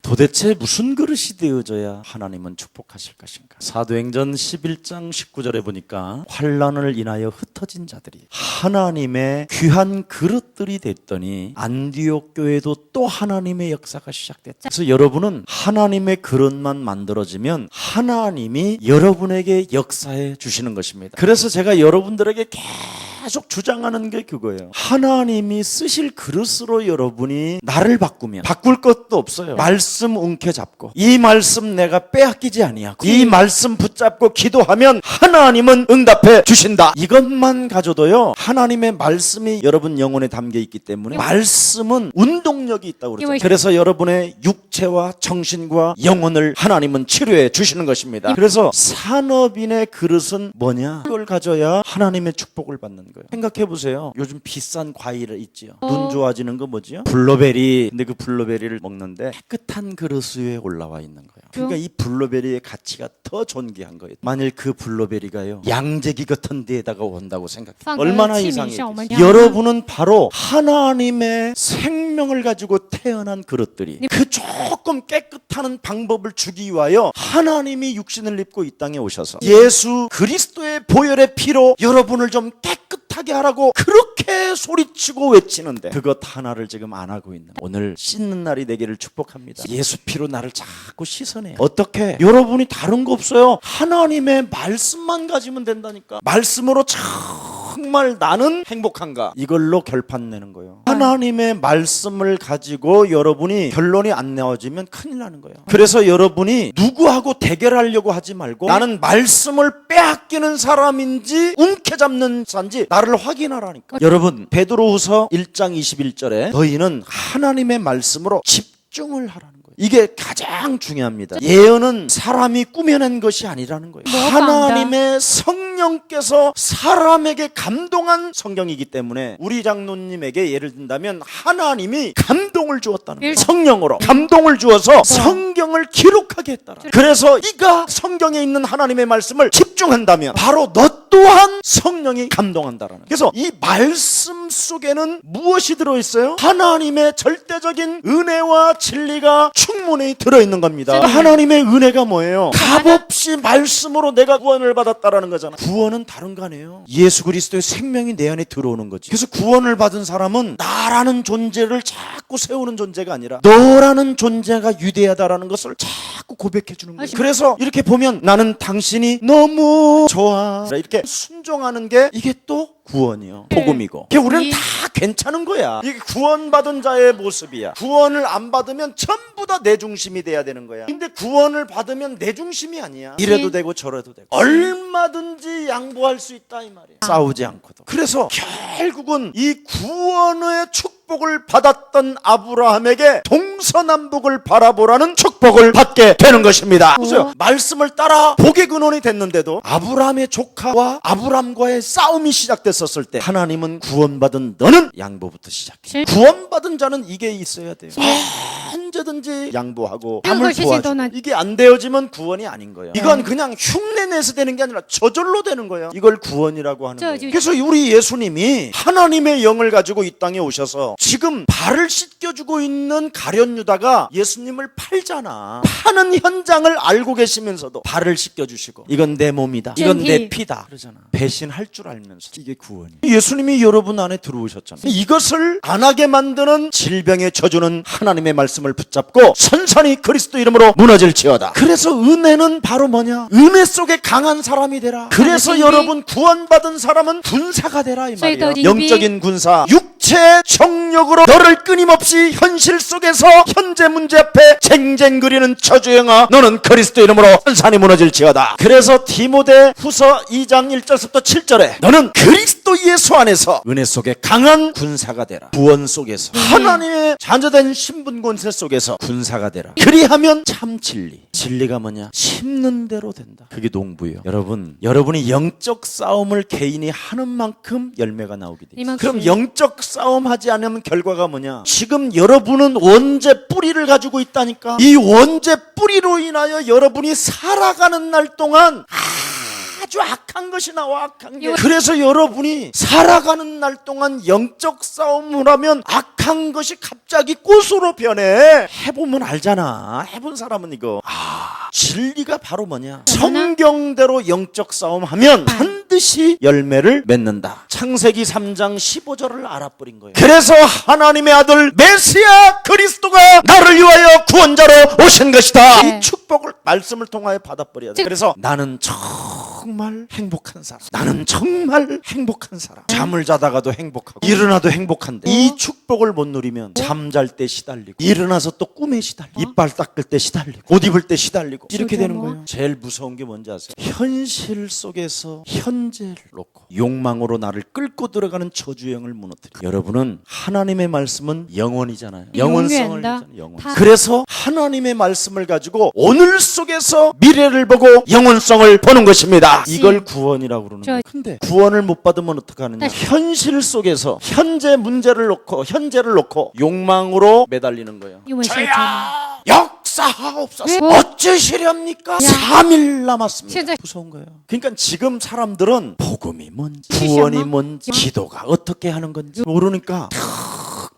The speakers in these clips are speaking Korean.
도대체 무슨 그릇이 되어져야 하나님은 축복하실 것인가? 사도행전 11장 19절에 보니까 환난을 인하여 흩어진 자들이 하나님의 귀한 그릇들이 됐더니 안디옥 교회도 또 하나님의 역사가 시작됐다. 그래서 여러분은 하나님의 그릇만 만들어지면 하나님이 여러분에게 역사해 주시는 것입니다. 그래서 제가 여러분들에게 계속 주장하는 게 그거예요. 하나님이 쓰실 그릇으로 여러분이 나를 바꾸면 바꿀 것도 없어요. 말씀 움켜잡고 이 말씀 내가 빼앗기지 아니하고 이 말씀 붙잡고 기도하면 하나님은 응답해 주신다. 이것만 가져도요, 하나님의 말씀이 여러분 영혼에 담겨 있기 때문에 말씀은 운동력이 있다고 그러죠. 그래서 여러분의 육체와 정신과 영혼을 하나님은 치료해 주시는 것입니다. 그래서 산업인의 그릇은 뭐냐? 이걸 가져야 하나님의 축복을 받는 거예요. 생각해 보세요. 요즘 비싼 과일 있지요. 눈 좋아지는 거 뭐지요? 블루베리. 근데 그 블루베리를 먹는데 깨끗한 그릇 위에 올라와 있는 거예요. 그러니까 이 블루베리의 가치가 더 존귀한 거예요. 만일 그 블루베리가요, 양재기 같은 데에다가 온다고 생각해요. 얼마나 이상해요. 여러분은 바로 하나님의 생명을 가지고 태어난 그릇들이 그 조금 깨끗한 방법을 주기 위하여 하나님이 육신을 입고 이 땅에 오셔서 예수 그리스도의 보혈의 피로 여러분을 좀 깨끗하게 하라고 그렇게 소리치고 외치는데 그것 하나를 지금 안 하고 있는, 오늘 씻는 날이 되기를 축복합니다. 예수 피로 나를 자꾸 씻어내요. 어떻게? 여러분이 다른 거 없어요. 하나님의 말씀만 가지면 된다니까. 말씀으로 정말 나는 행복한가? 이걸로 결판 내는 거예요. 하나님의 말씀을 가지고 여러분이 결론이 안 나와지면 큰일 나는 거예요. 그래서 여러분이 누구하고 대결하려고 하지 말고 나는 말씀을 빼앗기는 사람인지 움켜잡는 사람인지 나를 확인하라니까. 여러분, 베드로후서 1장 21절에 너희는 하나님의 말씀으로 집중을 하라는 거예요. 이게 가장 중요합니다. 예언은 사람이 꾸며낸 것이 아니라는 거예요. 하나님의 성령께서 사람에게 감동한 성경이기 때문에 우리 장로님에게 예를 든다면 하나님이 감동을 주었다는 거예요. 성령으로 감동을 주어서 성경을 기록하게 했다는 거예요. 그래서 네가 성경에 있는 하나님의 말씀을 집중한다면 바로 너 또한 성령이 감동한다라는 거예요. 그래서 이 말씀 속에는 무엇이 들어있어요? 하나님의 절대적인 은혜와 진리가 충분히 들어있는 겁니다. 하나님의 은혜가 뭐예요? 값없이 말씀으로 내가 구원을 받았다라는 거잖아. 구원은 다른 거 아니에요. 예수 그리스도의 생명이 내 안에 들어오는 거지. 그래서 구원을 받은 사람은 나라는 존재를 자꾸 세우는 존재가 아니라 너라는 존재가 위대하다라는 것을 자꾸 고백해 주는 거예요. 그래서 이렇게 보면 나는 당신이 너무 좋아, 이렇게 순종하는 게 이게 또 구원이요, 복음이고. 우리는 다 괜찮은 거야. 이게 구원받은 자의 모습이야. 구원을 안 받으면 전부 다 내 중심이 돼야 되는 거야. 근데 구원을 받으면 내 중심이 아니야. 이래도 되고 저래도 되고 얼마든지 양보할 수 있다 이 말이야. 싸우지 않고도. 그래서 결국은 이 구원의 축복을 받았던 아브라함에게 동서남북을 바라보라는 축복을 받게 되는 것입니다. 보세요. 말씀을 따라 복의 근원이 됐는데도 아브라함의 조카와 아브라함과의 싸움이 시작됐었을 때 하나님은 구원받은 너는 양보부터 시작해. 구원받은 자는 이게 있어야 돼요. 언제든지 양보하고 남을 도와주고. 이게 안 되어지면 구원이 아닌 거예요. 이건 그냥 흉내내서 되는 게 아니라 저절로 되는 거예요. 이걸 구원이라고 하는 거예요. 그래서 우리 예수님이 하나님의 영을 가지고 이 땅에 오셔서 지금 발을 씻겨주고 있는 가룟 유다가 예수님을 팔잖아. 파는 현장을 알고 계시면서도 발을 씻겨주시고 이건 내 몸이다, 이건 내 피다 그러잖아. 배신할 줄 알면서. 이게 구원이에요. 예수님이 여러분 안에 들어오셨잖아요. 이것을 안 하게 만드는 질병의 저주는 하나님의 말씀을 붙잡고 선선히 그리스도 이름으로 무너질지어다. 그래서 은혜는 바로 뭐냐? 은혜 속에 강한 사람이 되라. 그래서 여러분 구원받은 사람은 군사가 되라 이 말이에요. 영적인 군사. 육체 정력으로 너를 끊임없이 현실 속에서 현재 문제 앞에 쟁쟁거리는 저주영아, 너는 그리스도 이름으로 선산이 무너질지어다. 그래서 디모데 후서 2장 1절부터 7절에 너는 그리스도 예수 안에서 은혜 속에 강한 군사가 되라. 구원 속에서 하나님의 자녀된 신분 권세 속에서 군사가 되라. 그리하면 참 진리가 뭐냐? 심는 대로 된다. 그게 농부예요. 여러분이 영적 싸움을 개인이 하는 만큼 열매가 나오게 돼 있어요. 그럼 영적 싸움 하지 않으면 결과가 뭐냐? 지금 여러분은 원죄 뿌리를 가지고 있다니까. 이 원죄 뿌리로 인하여 여러분이 살아가는 날 동안 아주 악한 것이 나와. 악한 게. 그래서 여러분이 살아가는 날 동안 영적 싸움을 하면 악한 악한 것이 갑자기 꽃으로 변해. 해보면 알잖아. 해본 사람은 이거. 진리가 바로 뭐냐? 성경대로 영적 싸움하면 반드시 열매를 맺는다. 창세기 3장 15절을 알아버린 거예요. 그래서 하나님의 아들 메시아 그리스도가 나를 위하여 구원자로 오신 것이다. 이 축복을 말씀을 통하여 받아버려야 돼. 그래서 나는 정말 행복한 사람. 나는 정말 행복한 사람. 잠을 자다가도 행복하고 일어나도 행복한데 이 축복을 못 누리면 잠잘 때 시달리고 일어나서 또 꿈에 시달리고 이빨 닦을 때 시달리고 옷 입을 때 시달리고 이렇게 되는 거예요. 제일 무서운 게 뭔지 아세요? 현실 속에서 현재를 놓고 욕망으로 나를 끌고 들어가는 저주형을 무너뜨려. 여러분은 하나님의 말씀은 영원이잖아요. 영원성을 영원. 그래서 하나님의 말씀을 가지고 오늘 속에서 미래를 보고 영원성을 보는 것입니다. 이걸 구원이라고 그러는 거예요. 근데 구원을 못 받으면 어떡하느냐? 현실 속에서 현재 문제를 놓고 현재를 놓고 욕망으로 매달리는 거예요. 저야 역사하옵소서. 어찌시렵니까? 3일 남았습니다. 무서운 거예요. 그러니까 지금 사람들은 복음이 뭔지 구원이 뭔지 기도가 어떻게 하는 건지 모르니까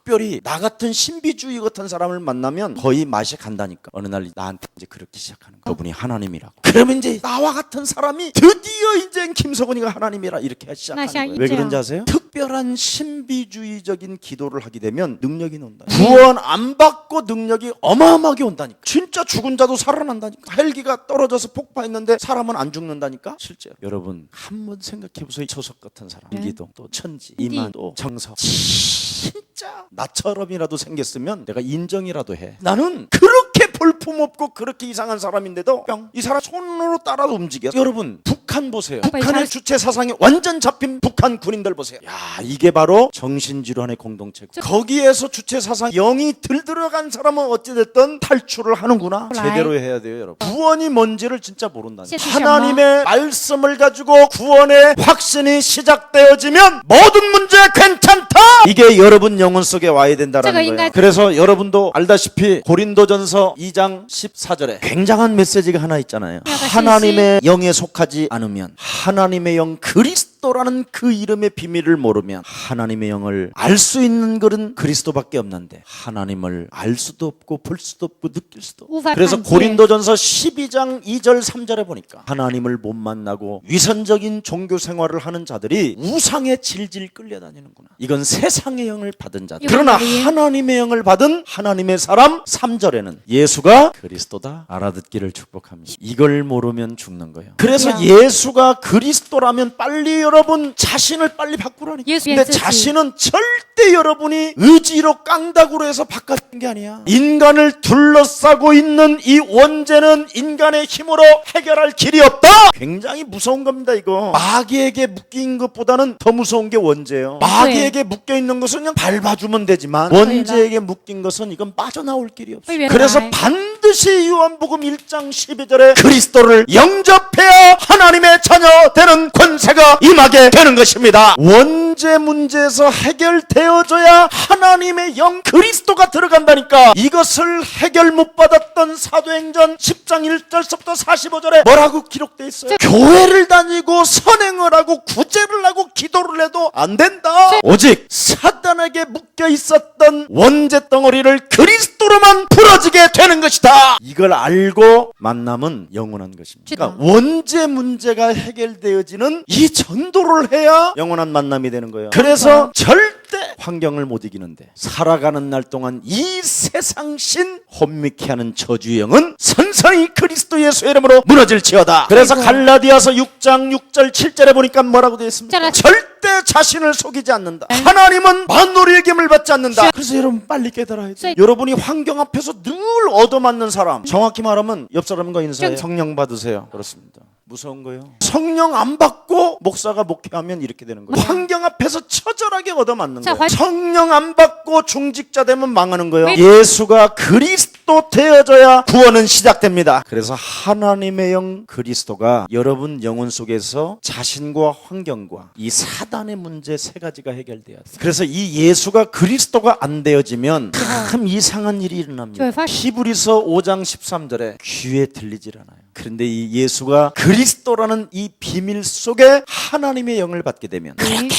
특별히 나 같은 신비주의 같은 사람을 만나면 거의 맛이 간다니까. 어느 날 나한테 이제 그렇게 시작하는 거야. 그분이 하나님이라고. 그러면 이제 나와 같은 사람이 드디어 이제 김석훈이가 하나님이라 이렇게 시작하는 거예요. 왜 그런지 아세요? 특별한 신비주의적인 기도를 하게 되면 능력이 온다. 구원 안 받고 능력이 어마어마하게 온다니까. 진짜 죽은 자도 살아난다니까. 헬기가 떨어져서 폭파했는데 사람은 안 죽는다니까. 실제로. 여러분 한번 생각해보세요. 초석 같은 사람, 기도, 또 천지, 이만, 또 정석. 진짜 나처럼이라도 생겼으면 내가 인정이라도 해. 나는 그렇게 볼품없고 그렇게 이상한 사람인데도 이 사람 손으로 따라 움직여. 여러분 북한 보세요. 북한의 주체 사상이 완전 잡힌 북한 군인들 보세요. 야, 이게 바로 정신질환의 공동체고 거기에서 주체 사상 영이 들어간 사람은 어찌됐든 탈출을 하는구나. 제대로 해야 돼요. 여러분 구원이 뭔지를 진짜 모른다니까. 하나님의 말씀을 가지고 구원의 확신이 시작되어지면 모든 문제 괜찮다. 이게 여러분 영혼 속에 와야 된다라는 거예요. 그래서 여러분도 알다시피 고린도전서 2장 14절에 굉장한 메시지가 하나 있잖아요. 하나님의 영에 속하지 않으면 하나님의 영 그리스도라는 그 이름의 비밀을 모르면 하나님의 영을 알 수 있는 것은 그리스도밖에 없는데 하나님을 알 수도 없고 볼 수도 없고 느낄 수도 없고. 그래서 고린도전서 12장 2절 3절에 보니까 하나님을 못 만나고 위선적인 종교 생활을 하는 자들이 우상에 질질 끌려다니는구나. 이건 세상의 영을 받은 자들. 그러나 하나님의 영을 받은 하나님의 사람 3절에는 예수가 그리스도다 알아듣기를 축복합니다. 이걸 모르면 죽는 거예요. 그래서 예수가 그리스도라면 빨리 여러분 자신을 빨리 바꾸라니까. 근데 자신은 절대 여러분이 의지로 깡다구로 해서 바꿔준 게 아니야. 인간을 둘러싸고 있는 이 원죄는 인간의 힘으로 해결할 길이 없다. 굉장히 무서운 겁니다. 이거 마귀에게 묶인 것보다는 더 무서운 게 원죄예요. 마귀에게 묶여있는 것은 그냥 밟아주면 되지만 원죄에게 묶인 것은 이건 빠져나올 길이 없어요. 그래서 반드시 요한복음 1장 12절에 그리스도를 영접해야 하나님의 자녀 되는 권세가 임하게 되는 것입니다. 원죄 문제에서 해결되어져야 하나님의 영 그리스도가 들어간다니까. 이것을 해결 못 받았던 사도행전 10장 1절부터 45절에 뭐라고 기록되어 있어요? 교회를 다니고 선행을 하고 구제를 하고 기도를 해도 안 된다. 오직 사단에게 묶여 있었던 원죄 덩어리를 그리스도로만 풀어지게 되는 것이다. 이걸 알고 만남은 영원한 것입니다. 그러니까 원죄 문제가 해결되어지는 이 전도를 해야 영원한 만남이 되는 거예요. 그래서 절대 환경을 못 이기는데 살아가는 날 동안 이 세상신 혼미케 하는 저주영은 선선히 그리스도 예수의 이름으로 무너질지어다. 그래서 갈라디아서 6장 6절 7절에 보니까 뭐라고 되어 있습니까? 절대 자신을 속이지 않는다. 하나님은 만노리의 힘을 받지 않는다. 그래서 여러분 빨리 깨달아야 돼요. 여러분이 환경 앞에서 늘 얻어맞는 사람, 정확히 말하면 옆 사람과 인사해. 성령 받으세요. 그렇습니다. 무서운 거예요. 성령 안 받고 목사가 목회하면 이렇게 되는 거예요. 환경 앞에서 처절하게 얻어맞는 거예요. 성령 안 받고 중직자 되면 망하는 거예요. 예수가 그리스도 되어져야 구원은 시작됩니다. 그래서 하나님의 영 그리스도가 여러분 영혼 속에서 자신과 환경과 이 사단의 문제 세 가지가 해결돼야 돼요. 그래서 이 예수가 그리스도가 안 되어지면 참 이상한 일이 일어납니다. 히브리서 5장 13절에 귀에 들리질 않아요. 그런데 이 예수가 그리스도라는 이 비밀 속에 하나님의 영을 받게 되면 그렇게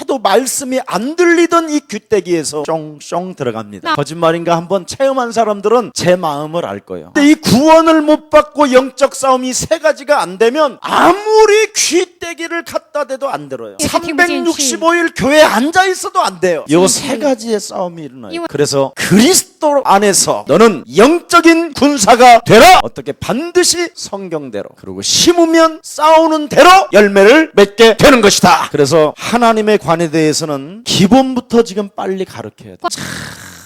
해도 말씀이 안 들리던 이 귀때기에서 쫑쫑 들어갑니다. 거짓말인가 한번 체험한 사람들은 제 마음을 알 거예요. 근데 이 구원을 못 받고 영적 싸움이 세 가지가 안 되면 아무리 귀때기를 갖다 대도 안 들어요. 365일 교회에 앉아 있어도 안 돼요. 이 세 가지의 싸움이 일어나요. 그래서 그리스도 안에서 너는 영적인 군사가 되라. 어떻게? 반드시 성경대로, 그리고 심으면 싸우는 대로 열매를 맺게 되는 것이다. 그래서 하나님의 관에 대해서는 기본부터 지금 빨리 가르쳐야 돼.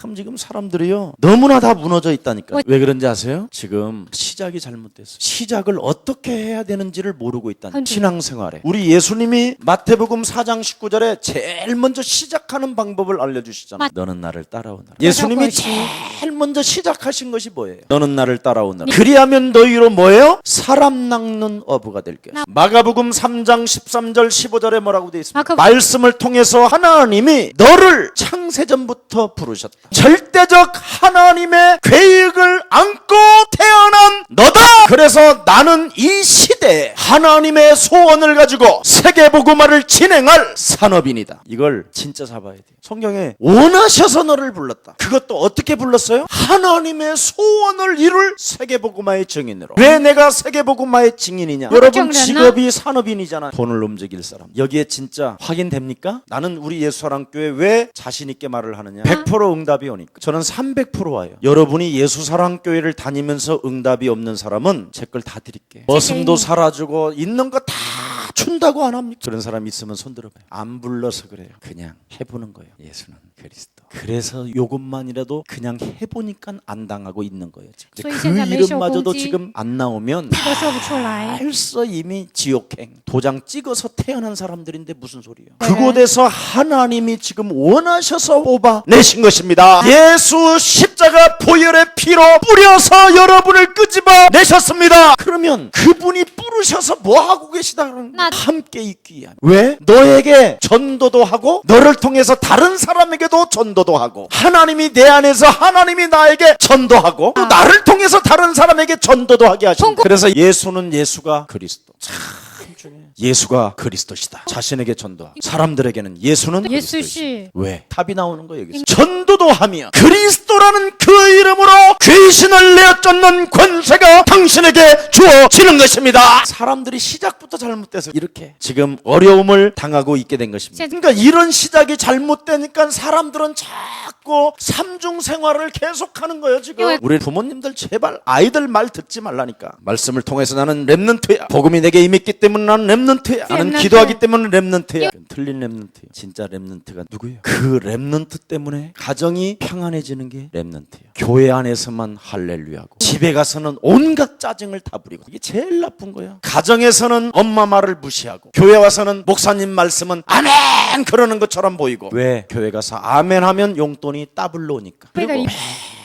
참 지금 사람들이요 너무나 다 무너져 있다니까요. 왜 그런지 아세요? 지금 시작이 잘못됐어요. 시작을 어떻게 해야 되는지를 모르고 있다는 신앙생활에. 우리 예수님이 마태복음 4장 19절에 제일 먼저 시작하는 방법을 알려주시잖아요. 너는 나를 따라오너라. 예수님이 제일 먼저 시작하신 것이 뭐예요? 너는 나를 따라오너라. 그리하면 너희로 뭐예요? 사람 낚는 어부가 될 것이다. 마가복음 3장 13절 15절에 뭐라고 되어 있습니까? 말씀을 통해서 하나님이 너를 창세전부터 부르셨다. 절대적 하나님의 계획을 안고 태어난 너다. 그래서 나는 이 시대에 하나님의 소원을 가지고 세계복음화를 진행할 산업인이다. 이걸 진짜 잡아야 돼요. 성경에 원하셔서 너를 불렀다. 그것도 어떻게 불렀어요? 하나님의 소원을 이룰 세계복음화의 증인으로. 왜 내가 세계복음화의 증인이냐? 여러분 직업이 산업인이잖아요. 돈을 움직일 사람. 여기에 진짜 확인됩니까? 나는 우리 예수사랑교회 왜 자신 있게 말을 하느냐? 100% 응답이 오니까. 저는 300% 와요. 여러분이 예수사랑교회를 다니면서 응답이 없는 사람은 제 걸 다 드릴게요. 머슴도 사라지고 있는 거 다 준다고 안 합니까? 그런 사람 있으면 손 들어봐요. 안 불러서 그래요. 그냥 해보는 거예요. 예수는 그리스도. 그래서 요것만이라도 그냥 해보니까 안 당하고 있는 거예요. 지금. 그 이름마저도 지금 안 나오면 벌써 이미 지옥행 도장 찍어서 태어난 사람들인데 무슨 소리예요? 그곳에서 하나님이 지금 원하셔서 뽑아내신 것입니다. 예수 십자가 보혈의 피로 뿌려서 여러분을 끄집어 내셨습니다. 그러면 그분이 뿌르셔서 뭐 하고 계시다 그러는 거예요? 함께 있기 위한. 왜? 너에게 전도도 하고 너를 통해서 다른 사람에게도 전도도 하고, 하나님이 내 안에서 하나님이 나에게 전도하고 또 나를 통해서 다른 사람에게 전도도 하게 하신다. 그래서 예수는 예수가 그리스도. 참 중요해요. 예수가 그리스도시다. 자신에게 전도하고 사람들에게는 예수는 예수시. 왜? 답이 나오는 거예요. 여기서 전도도 하며 그리스도라는 그 이름으로 귀신을 내어 쫓는 권세가 당신에게 주어지는 것입니다. 사람들이 시작부터 잘못돼서 이렇게 지금 어려움을 당하고 있게 된 것입니다. 그러니까 이런 시작이 잘못되니까 사람들은 자꾸 삼중 생활을 계속하는 거예요. 지금 우리 부모님들 제발 아이들 말 듣지 말라니까. 말씀을 통해서 나는 렘넌트야. 복음이 내게 임했기 때문에 나는 렘넌트야. 나는 기도하기 때문에 렘넌트야. 틀린 렘넌트예요. 진짜 렘넌트가 누구예요? 그 렘넌트 때문에 가정이 평안해지는 게 렘넌트예요. 교회 안에서만 할렐루야고 집에 가서는 온갖 짜증을 다 부리고, 이게 제일 나쁜 거예요. 가정에서는 엄마 말을 무시하고 교회 와서는 목사님 말씀은 아멘 그러는 것처럼 보이고. 왜? 교회 가서 아멘 하면 용돈이 더블로 오니까. 그리고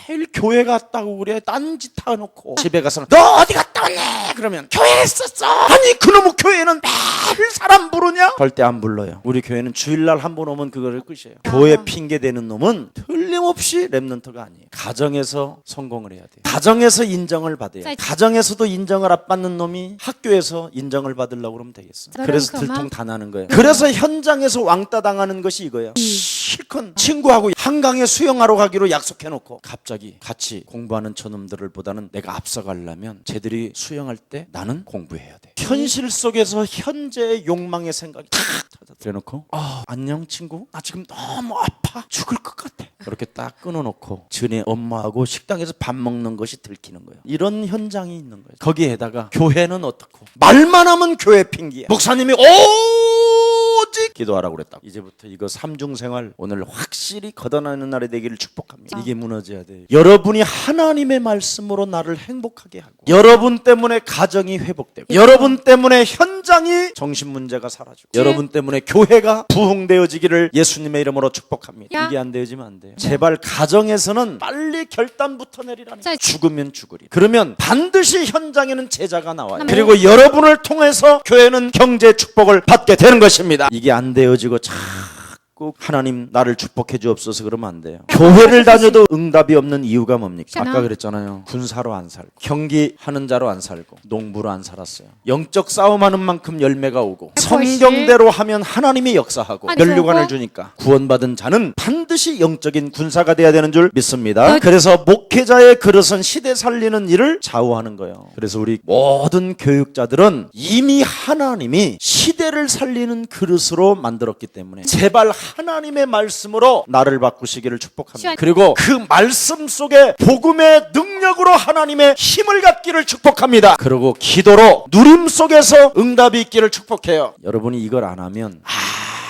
매일 교회 갔다고 그래 딴짓 해놓고 집에 가서는 너 어디 갔다 왔니? 그러면 교회에 있었어. 아니 그놈의 교회는 매일 사람 부르냐? 절대 안 불러요. 우리 교회는 주일날 한 번 오면 그거를 끝이에요. 교회 핑계 대는 놈은 틀림없이 렘넌트가 아니에요. 가정에서 성공을 해야 돼요. 가정에서 인정을 받아야 돼요. 가정에서도 인정을 안 받는 놈이 학교에서 인정을 받으려고 그러면 되겠어. 그래서 들통 다 나는 거예요. 그래서 현장에서 왕따 당하는 것이 이거예요. 실컷 친구하고 한강에 수영하러 가기로 약속해놓고 갑자기 같이 공부하는 저놈들을 보다는 내가 앞서가려면 쟤들이 수영할 때 나는 공부해야 돼. 현실 속에서 현재의 욕망의 생각이 탁 찾아들여놓고 안녕 친구, 나 지금 너무 아파 죽을 것 같아. 그렇게 딱 끊어놓고 전에 엄마하고 식당에서 밥 먹는 것이 들키는 거예요. 이런 현장이 있는 거예요. 거기에다가 교회는 어떻고 말만 하면 교회 핑계야. 목사님이 오직 기도하라고 그랬다고. 이제부터 이거 삼중생활 오늘 확실히 걷어내는 날이 되기를 축복합니다. 이게 무너져야 돼요. 여러분이 하나님의 말씀으로 나를 행복하게 하고, 여러분 때문에 가정이 회복되고, 여러분 때문에 현장이 정신문제가 사라지고, 여러분 때문에 교회가 부흥되어지기를 예수님의 이름으로 축복합니다. 이게 안 되어지면 안 돼요. 제발 가정에서는 빨리 결단부터 내리라니. 죽으면 죽으리. 그러면 반드시 현장에는 제자가 나와요. 그리고 여러분을 통해서 교회는 경제 축복을 받게 되는 것입니다. 이게 안 되어지고 자꾸 묻고 하나님 나를 축복해 주옵소서 그러면 안 돼요. 교회를 다녀도 응답이 없는 이유가 뭡니까? 아까 그랬잖아요. 군사로 안 살고 경기하는 자로 안 살고 농부로 안 살았어요. 영적 싸움하는 만큼 열매가 오고 성경대로 하면 하나님이 역사하고 면류관을 주니까 구원받은 자는 반드시 영적인 군사가 돼야 되는 줄 믿습니다. 그래서 목회자의 그릇은 시대 살리는 일을 좌우하는 거예요. 그래서 우리 모든 교육자들은 이미 하나님이 시대를 살리는 그릇으로 만들었기 때문에 제발 하나님의 말씀으로 나를 바꾸시기를 축복합니다. 그리고 그 말씀 속에 복음의 능력으로 하나님의 힘을 갖기를 축복합니다. 그리고 기도로 누림 속에서 응답이 있기를 축복해요. 여러분이 이걸 안 하면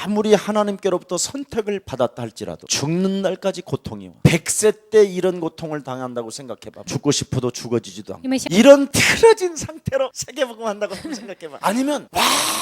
아무리 하나님께로부터 선택을 받았다 할지라도 죽는 날까지 고통이 와. 100세 때 이런 고통을 당한다고 생각해봐. 죽고 싶어도 죽어지지도 않고 이런 틀어진 상태로 세계복음 한다고 생각해봐. 아니면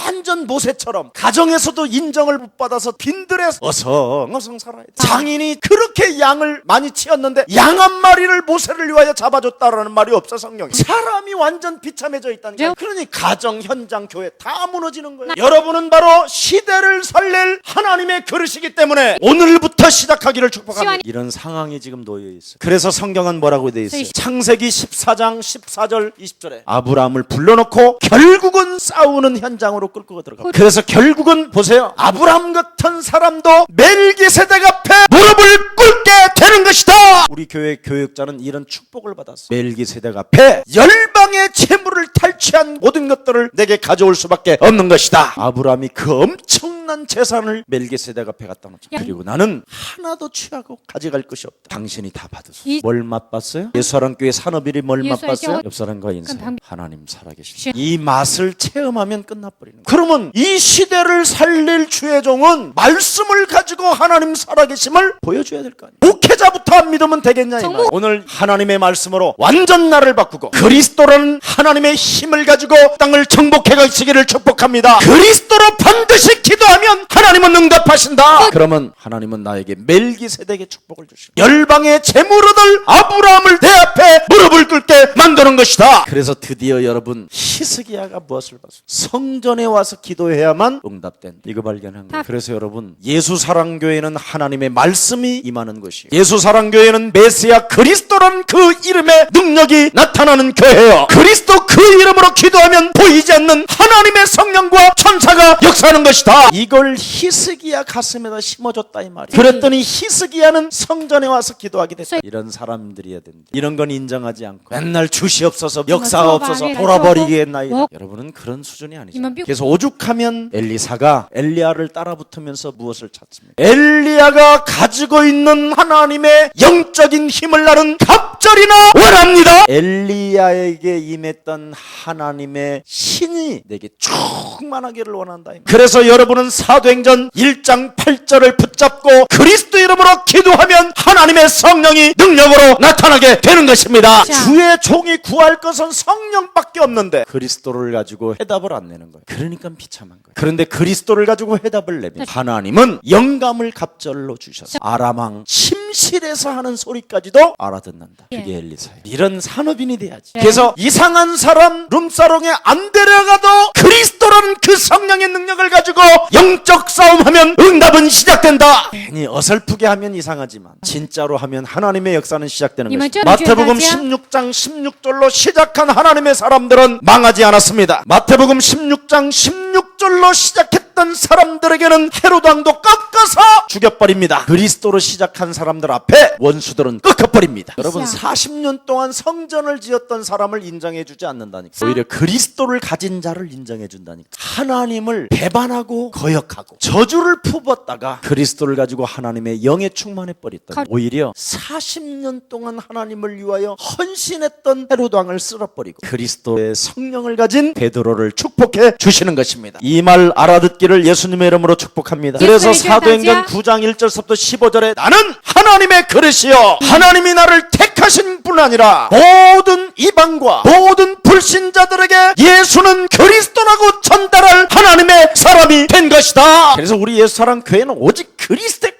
완전 모세처럼 가정에서도 인정을 못 받아서 빈들에 어성어성 살아야 돼. 장인이 그렇게 양을 많이 치었는데 양 한 마리를 모세를 위하여 잡아줬다라는 말이 없어 성경에. 사람이 완전 비참해져 있다니까. 그러니 가정, 현장, 교회 다 무너지는 거예요. 여러분은 바로 시대를 살릴 하나님의 그릇이기 때문에 오늘부터 시작하기를 축복합니다. 이런 상황이 지금 놓여 있어요. 그래서 성경은 뭐라고 되어 있어요? 창세기 14장 14절 20절에 아브라함을 불러놓고 결국은 싸우는 현장으로 끌고 들어가. 그래서 결국은 보세요. 아브라함 같은 사람도 멜기세덱 앞에 무릎을 꿇게 되는 것이다. 우리 교회 교육자는 이런 축복을 받았어. 멜기세덱 앞에 열방의 재물을 탈취한 모든 것들을 내게 가져올 수밖에 없는 것이다. 아브라함이 그 엄청난 재산을 멜기세덱 앞에 갖다 놓자. 그리고 나는 하나도 취하고 가져갈 것이 없다. 당신이 다 받으소. 뭘 맛봤어요? 예수사랑교회 산업일이 뭘 맛봤어요? 옆사람과 인사. 하나님 살아계신 이 맛을 체험하면 끝나버리는 거예요. 그러면 이 시대를 살릴 주의 종은 말씀을 가지고 하나님 살아계심을 보여줘야 될 거 아니에요. 목회자부터 안 믿으면 되겠냐 이 말. 오늘 하나님의 말씀으로 완전 나를 바꾸고 그리스도라는 하나님의 힘을 가지고 땅을 정복해 가시기를 축복합니다. 그리스도로 반드시 기도하면 하나님은 응답하신다. 그러면 하나님은 나에게 멜기세덱의 축복을 주시고 열방의 재물 얻을 아브라함을 내 앞에 무릎을 꿇게 만드는 것이다. 그래서 드디어 여러분 히스기야가 무엇을 봤어요? 성전에 와서 기도해야만 응답된다. 이거 발견한 거예요. 그래서 여러분 예수사랑교회는 하나님의 말씀이 임하는 것이에요. 예수사랑교회는 메시아 그리스도라는 그 이름의 능력이 나타나는 교회예요. 그리스도 그 이름으로 기도하면 보이지 않는 하나님의 성령과 천사가 역사하는 것이다. 이걸 히스기야 가슴에다 심어줬다 이 말이에요. 그랬더니 히스기야는 성전에 와서 기도하게 됐다. 이런 사람들이어야 된다. 이런 건 인정하지 않고 맨날 주시옵소서 역사가 없어서 돌아버리겠나이다. 여러분은 그런 수준이 아니죠. 그래서 오죽하면 엘리사가 엘리야를 따라붙으면서 무엇을 찾습니까? 엘리야가 가지고 있는 하나님의 영적인 힘을 나는 갑절이나 원합니다. 엘리야에게 임했던 하나님의 신이 내게 충만하기를 원한다. 그래서 여러분은 사도행전 1장 8절을 붙잡고 그리스도 이름으로 기도하면 하나님의 성령이 능력으로 나타나게 되는 것입니다. 주의 종이 구할 것은 성령밖에 없는데 그리스도를 가지고 해답을 안 내는 거예요. 그러니까 비참한 거예요. 그런데 그리스도를 가지고 해답을 내면 하나님은 영감을 갑절로 주셔서 아람왕 침실에서 하는 소리까지도 알아듣는다. 그게 엘리사예요. 이런 산업인이 돼야지. 그래서 이상한 사람 룸사롱에 안 데려가도 그리스도라는 그 성령의 능력을 가지고 영적 싸움하면 응답은 시작된다. 괜히 어설프게 하면 이상하지만 진짜로 하면 하나님의 역사는 시작되는 것입니다. 마태복음 16장 16절로 시작한 하나님의 사람들은 망하지 않았습니다. 마태복음 16장 16절로 시작했던 사람들에게는 헤로당도 꺾어서 죽여버립니다. 그리스도로 시작한 사람들 앞에 원수들은 꺾어버립니다. 여러분 40년 동안 성전을 지었던 사람을 인정해주지 않는다니까. 오히려 그리스도를 가진 자를 인정해준다니까. 하나님을 배반하고 거역하고 저주를 품었다가 그리스도를 가지고 하나님의 영에 충만해버렸다. 오히려 40년 동안 하나님을 위하여 헌신했던 헤로당을 쓸어버리고 그리스도의 성령을 가진 베드로를 축복해 주시는 것입니다. 이 말 알아듣기를 예수님의 이름으로 축복합니다. 그래서 사도행전 9장 1절부터 15절에 나는 하나님의 그릇이요 하나님이 나를 택하신 뿐 아니라 모든 이방과 모든 불신자들에게 예수는 그리스도라고 전달할 하나님의 사람이 된 것이다. 그래서 우리 예수사랑 교회는 오직 그리스도의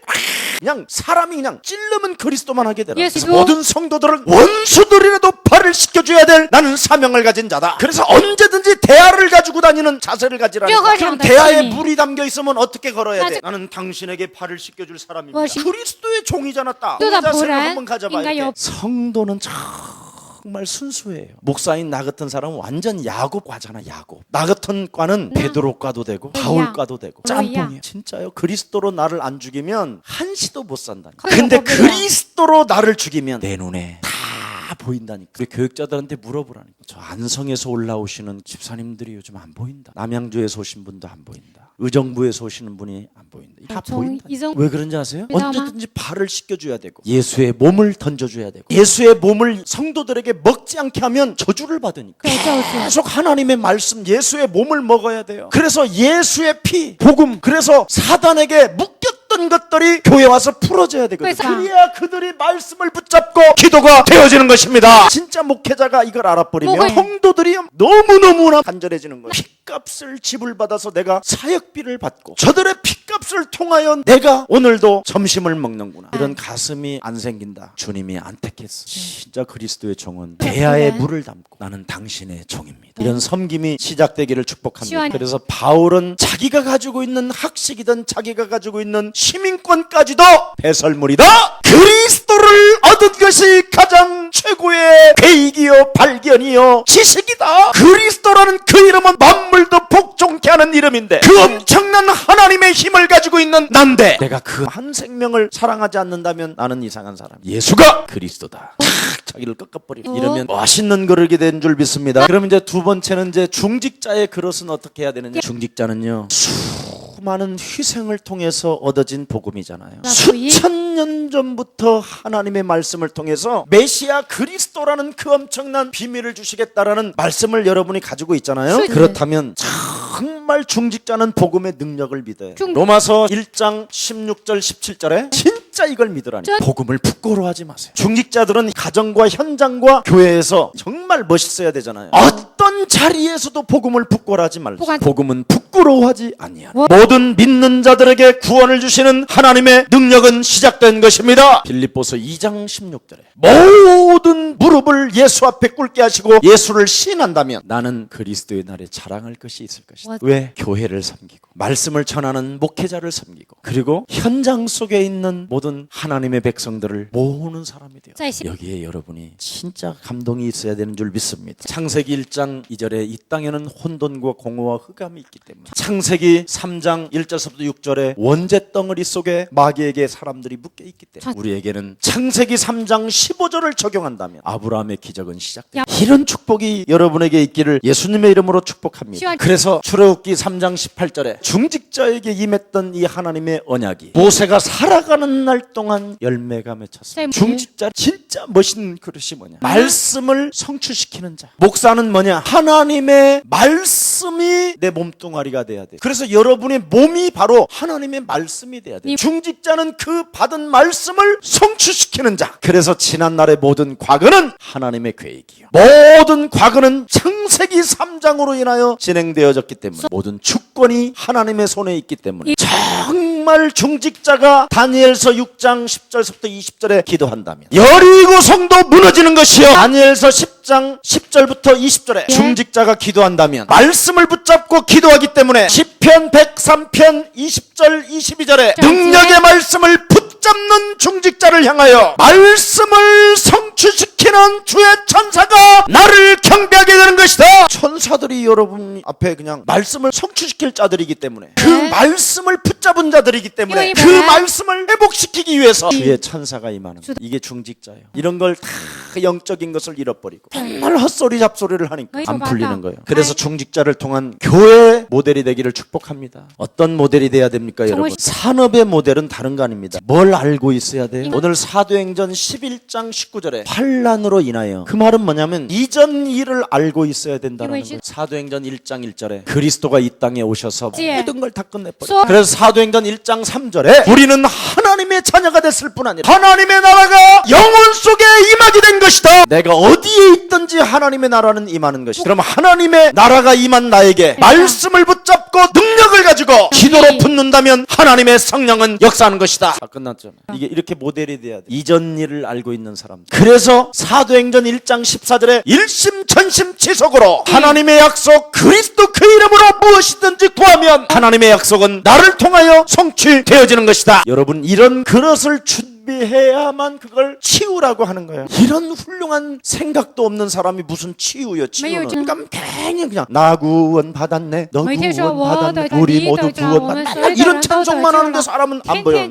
그냥 사람이 그냥 찔르면 그리스도만 하게 되라. 모든 성도들은 원수들이라도 발을 씻겨줘야 돼. 될 나는 사명을 가진 자다. 그래서 언제든지 대야를 가지고 다니는 자세를 가지라니까. 그럼 대야에 물이 담겨 있으면 어떻게 걸어야 돼? 나는 당신에게 발을 씻겨줄 사람입니다. 그리스도의 종이잖아. 딱 그 자세를 한번 가져봐야 돼. 성도는 정말 순수해요. 목사인 나 같은 사람은 완전 야곱과잖아. 야곱. 나 같은 과는 베드로과도 되고 바울과도 되고 짬뽕이에요. 진짜요. 그리스도로 나를 안 죽이면 한시도 못 산다니까. 근데 그리스도로 나를 죽이면 내 눈에 다 보인다니까. 우리 교육자들한테 물어보라니까. 저 안성에서 올라오시는 집사님들이 요즘 안 보인다. 남양주에서 오신 분도 안 보인다. 의정부에서 오시는 분이 안 보인다. 다 보인다. 왜 그런지 아세요? 언제든지 발을 씻겨줘야 되고 예수의 몸을 던져줘야 되고 예수의 몸을 성도들에게 먹지 않게 하면 저주를 받으니까 계속 하나님의 말씀 예수의 몸을 먹어야 돼요. 그래서 예수의 피, 복음, 그래서 사단에게 묶였던 것들이 교회에 와서 풀어져야 되거든요. 그래야 그들이 말씀을 붙잡고 기도가 되어지는 것입니다. 진짜 목회자가 이걸 알아버리면 성도들이 너무너무나 간절해지는 거예요. 핏값을 지불받아서 내가 사역비를 받고 저들의 핏값을 통하여 내가 오늘도 점심을 먹는구나. 이런 가슴이 안 생긴다. 주님이 안 택했어. 진짜 그리스도의 종은 대야에 물을 담고 나는 당신의 종입니다. 이런 섬김이 시작되기를 축복합니다. 그래서 바울은 자기가 가지고 있는 학식이든 자기가 가지고 있는 시민권까지도 배설물이다. 그리스도를 얻은 것이 가장 최고의 계익이요 발견이요 지식이다. 그리스도라는 그 이름은 만물도 복종케 하는 이름인데 그 엄청난 하나님의 힘을 가지고 있는 난데 내가 그 한 생명을 사랑하지 않는다면 나는 이상한 사람. 예수가 그리스도다. 자기를 꺾어버리고 이러면 맛있는 그릇이 된 줄 믿습니다. 그럼 이제 두 번째는 이제 중직자의 그릇은 어떻게 해야 되느냐. 중직자는요 수많은 희생을 통해서 얻어진 복음이잖아요. 수천 년 전부터 하나님의 말씀을 통해서 메시아 그리스도라는 그 엄청난 비밀을 주시겠다라는 말씀을 여러분이 가지고 있잖아요. 그렇다면 정말 중직자는 복음의 능력을 믿어요. 로마서 1장 16절 17절에 진짜 이걸 믿으라니. 복음을 부끄러워하지 마세요. 중직자들은 가정과 현장과 교회에서 정말 멋있어야 되잖아요. 어떤 자리에서도 복음을 부끄러워하지 말라. 복음은 부끄러워하지 아니하라. 모든 믿는 자들에게 구원을 주시는 하나님의 능력은 시작된 것입니다. 빌립보서 2장 16절에 모든 무릎을 예수 앞에 꿇게 하시고 예수를 시인한다면 나는 그리스도의 날에 자랑할 것이 있을 것이다. 왜? 교회를 섬기고 말씀을 전하는 목회자를 섬기고 그리고 현장 속에 있는 모든 하나님의 백성들을 모으는 사람이 돼요. 여기에 여러분이 진짜 감동이 있어야 되는 줄 믿습니다. 창세기 1장 2절에 이 땅에는 혼돈과 공허와 흑암이 있기 때문에 창세기 3장 1절부터 6절에 원재 덩어리 속에 마귀에게 사람들이 묶여 있기 때문에 우리에게는 창세기 3장 15절을 적용한다면 아브라함의 기적은 시작돼요. 이런 축복이 여러분에게 있기를 예수님의 이름으로 축복합니다. 그래서 출애굽기 3장 18절에 중직자에게 임했던 이 하나님의 언약이 모세가 살아가는 날 동안 열매가 맺혔습니다. 중직자 진짜 멋있는 그릇이 뭐냐? 말씀을 성취시키는 자. 목사는 뭐냐? 하나님의 말씀이 내 몸뚱아리가 돼야 돼. 그래서 여러분의 몸이 바로 하나님의 말씀이 돼야 돼. 중직자는 그 받은 말씀을 성취시키는 자. 그래서 지난날의 모든 과거는 하나님의 계획이요. 모든 과거는 창세기 3장으로 인하여 진행되어졌기 때문에 모든 주권이 하나님의 손에 있기 때문에 정말 중직자가 다니엘서 6장 10절부터 20절에 기도한다면 여리고 성도 무너지는 것이요. 다니엘서 10장 10절부터 20절에 중직자가 기도한다면 말씀을 붙잡고 기도하기 때문에 시편 103편 20절 22절에 능력의 말씀을 붙잡는 중직자를 향하여 말씀을 성취시키는 주의 천사가 나를 경배하게 되는 것이다. 천사들이 여러분 앞에 그냥 말씀을 성취시킬 자들이기 때문에 그 말씀을 붙잡은 자들이기 때문에 그 말씀을 회복시키기 위해서 주의 천사가 임하는 거예요. 이게 중직자예요. 이런 걸 다 영적인 것을 잃어버리고 정말 헛소리 잡소리를 하니까 안 풀리는 거예요. 그래서 중직자를 통한 교회 모델이 되기를 축복합니다. 어떤 모델이 돼야 됩니까 여러분? 산업의 모델은 다른 거 아닙니다. 뭘 알고 있어야 돼요? 오늘 사도행전 11장 19절에 환난으로 인하여 그 말은 뭐냐면 이전 일을 알고 있어요. 있어야 된다는 이거 거예요. 사도행전 1장 1절에 그리스도가 이 땅에 오셔서 예. 모든 걸 다 끝내버려요. 그래서 사도행전 1장 3절에 우리는 하나님의 자녀가 됐을 뿐 아니라 하나님의 나라가 영혼 속에 임하게 된 것이다. 내가 어디에 있든지 하나님의 나라는 임하는 것이다. 그럼 하나님의 나라가 임한 나에게 말씀을 붙잡고 능력을 가지고 기도로 붙는다면 하나님의 성령은 역사하는 것이다. 다 끝났잖아요. 이게 이렇게 모델이 돼야 돼. 이전 일을 알고 있는 사람. 그래서 사도행전 1장 14절에 일심전심치속으로 하나님의 약속 그리스도 그 이름으로 무엇이든지 구하면 하나님의 약속은 나를 통하여 성취되어지는 것이다. 여러분 이런 그릇을 준비해야만 그걸 치유라고 하는 거예요. 이런 훌륭한 생각도 없는 사람이 무슨 치유요? 치유는 그러니까 괜히 그냥 나 구원 받았네, 너 구원 받았네, 우리 모두 구원 받았네. 맨날 이런 찬송만 하는데 사람은 안 보여요.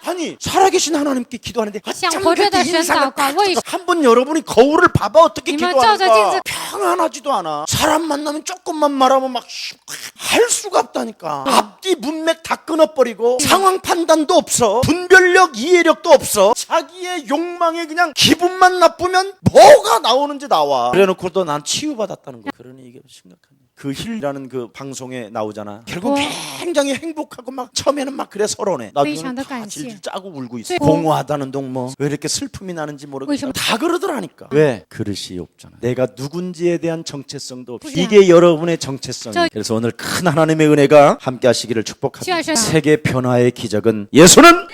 아니 살아계신 하나님께 기도하는데 한 번 여러분이 거울을 봐봐. 어떻게 기도하는가. 평안하지도 않아. 사람 만나면 조금만 말하면 막 할 수가 없다니까. 앞뒤 문맥 다 끊어버리고 상황 판단도 없어. 분별력 이해력도 없어. 자기의 욕망에 그냥 기분만 나쁘면 뭐가 나오는지 나와. 그래놓고도 난 치유받았다는 거야. 그러니 이게 심각하네. 그 힐이라는 그 방송에 나오잖아. 결국 굉장히 행복하고 막 처음에는 막 그래 서러네. 나중에는 다 질질 짜고 울고 있어. 공허하다는 동뭐 왜 이렇게 슬픔이 나는지 모르겠어. 다 그러더라니까. 왜? 그릇이 없잖아. 내가 누군지에 대한 정체성도 없이. 이게 여러분의 정체성이에요. 그래서 오늘 큰 하나님의 은혜가 함께 하시기를 축복합니다. 세계 변화의 기적은 예수는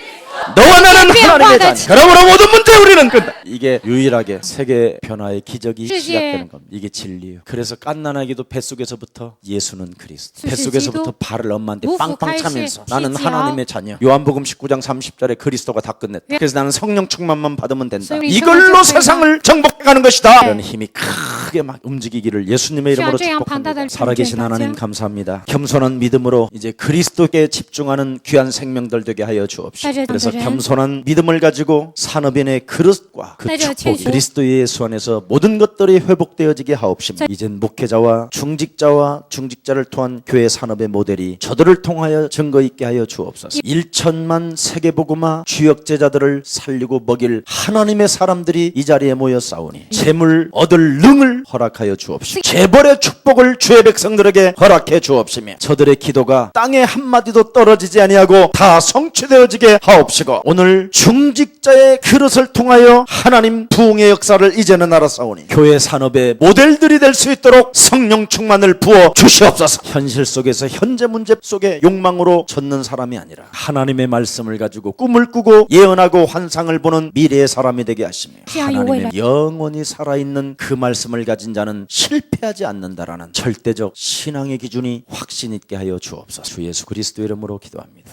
너와 나는 하나님의 자녀. 그러므로 모든 문제 우리는 끝나. 이게 유일하게 세계 변화의 기적이 시작되는 겁니다. 이게 진리예요. 그래서 갓난아기도 뱃속에서부터 예수는 그리스도. 뱃속에서부터 발을 엄마한테 빵빵 차면서 나는 하나님의 자녀. 요한복음 19장 30절에 그리스도가 다 끝냈다. 그래서 나는 성령 충만만 받으면 된다. 이걸로 세상을 정복해가는 것이다. 이런 힘이 크게 막 움직이기를 예수님의 이름으로 축복합니다. 살아계신 하나님 감사합니다. 겸손한 믿음으로 이제 그리스도께 집중하는 귀한 생명들 되게 하여 주옵시고. 그래서 겸손한 믿음을 가지고 산업인의 그릇과 그 축복이 그리스도 예수 안에서 모든 것들이 회복되어지게 하옵시며 이젠 목회자와 중직자를 통한 교회 산업의 모델이 저들을 통하여 증거 있게 하여 주옵소서. 1천만 세계복음화 주역 제자들을 살리고 먹일 하나님의 사람들이 이 자리에 모여 싸우니 재물 얻을 능을 허락하여 주옵시고 재벌의 축복을 주의 백성들에게 허락해 주옵시며 저들의 기도가 땅에 한마디도 떨어지지 아니하고 다 성취되어지게 하옵시고 오늘 중직자의 그릇을 통하여 하나님 부흥의 역사를 이제는 알아싸우니 교회 산업의 모델들이 될 수 있도록 성령 충만을 부어 주시옵소서. 현실 속에서 현재 문제 속에 욕망으로 젖는 사람이 아니라 하나님의 말씀을 가지고 꿈을 꾸고 예언하고 환상을 보는 미래의 사람이 되게 하시며 하나님의 영원히 살아있는 그 말씀을 가진 자는 실패하지 않는다라는 절대적 신앙의 기준이 확신 있게 하여 주옵소서. 주 예수 그리스도 이름으로 기도합니다.